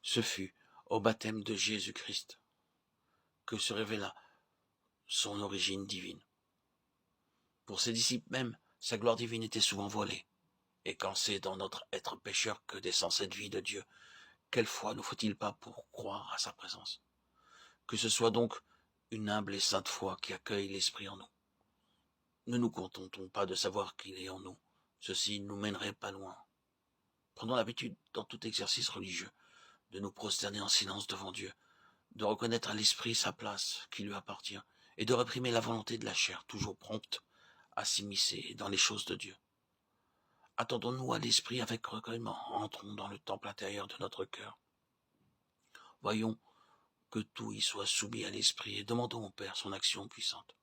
Ce fut au baptême de Jésus-Christ que se révéla son origine divine. Pour ses disciples même, sa gloire divine était souvent voilée. Et quand c'est dans notre être pécheur que descend cette vie de Dieu, quelle foi ne faut-il pas pour croire à sa présence? Que ce soit donc une humble et sainte foi qui accueille l'Esprit en nous. Ne nous contentons pas de savoir qu'il est en nous. Ceci nous mènerait pas loin. Prenons l'habitude, dans tout exercice religieux, de nous prosterner en silence devant Dieu, de reconnaître à l'Esprit sa place qui lui appartient, et de réprimer la volonté de la chair, toujours prompte à s'immiscer dans les choses de Dieu. Attendons-nous à l'Esprit avec recueillement, entrons dans le temple intérieur de notre cœur. Voyons que tout y soit soumis à l'Esprit et demandons au Père son action puissante.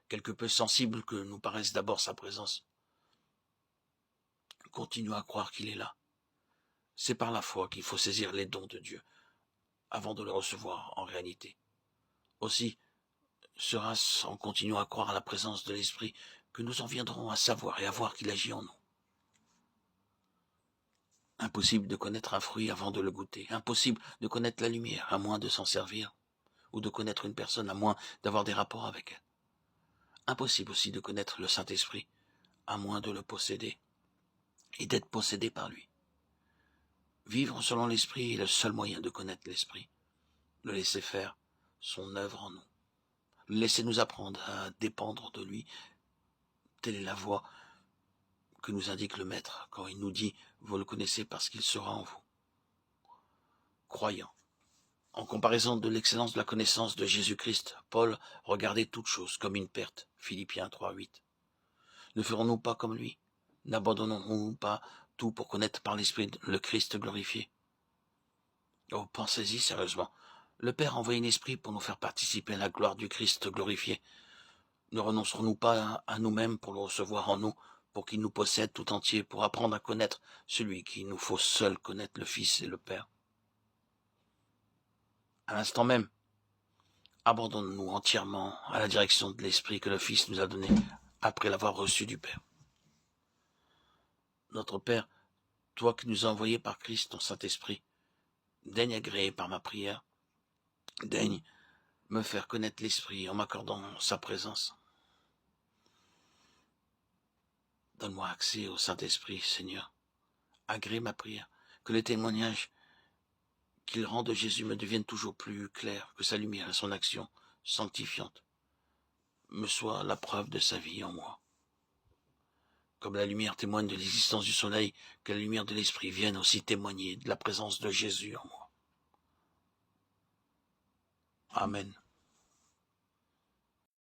Quelque peu sensible que nous paraisse d'abord sa présence, continuons à croire qu'il est là. C'est par la foi qu'il faut saisir les dons de Dieu, avant de les recevoir en réalité. Aussi, sera-ce en continuant à croire à la présence de l'Esprit que nous en viendrons à savoir et à voir qu'il agit en nous. Impossible de connaître un fruit avant de le goûter, impossible de connaître la lumière à moins de s'en servir, ou de connaître une personne à moins d'avoir des rapports avec elle. Impossible aussi de connaître le Saint-Esprit à moins de le posséder et d'être possédé par lui. Vivre selon l'Esprit est le seul moyen de connaître l'Esprit, le laisser faire son œuvre en nous, le laisser nous apprendre à dépendre de lui. Telle est la voie que nous indique le Maître quand il nous dit « Vous le connaissez parce qu'il sera en vous ». Croyant. En comparaison de l'excellence de la connaissance de Jésus-Christ, Paul regardait toute chose comme une perte. Philippiens 3:8. Ne ferons-nous pas comme lui? N'abandonnons-nous pas tout pour connaître par l'Esprit le Christ glorifié? Oh, pensez-y sérieusement. Le Père a envoyé un esprit pour nous faire participer à la gloire du Christ glorifié. Ne renoncerons-nous pas à nous-mêmes pour le recevoir en nous, pour qu'il nous possède tout entier, pour apprendre à connaître celui qu'il nous faut seul connaître, le Fils et le Père? À l'instant même, abandonnons-nous entièrement à la direction de l'Esprit que le Fils nous a donné après l'avoir reçu du Père. Notre Père, toi qui nous as envoyés par Christ ton Saint-Esprit, daigne agréer par ma prière, daigne me faire connaître l'Esprit en m'accordant sa présence. Donne-moi accès au Saint-Esprit, Seigneur. Agrée ma prière, que les témoignages qu'il rend de Jésus me deviennent toujours plus clairs, que sa lumière et son action sanctifiante me soient la preuve de sa vie en moi. Comme la lumière témoigne de l'existence du soleil, que la lumière de l'Esprit vienne aussi témoigner de la présence de Jésus en moi. Amen.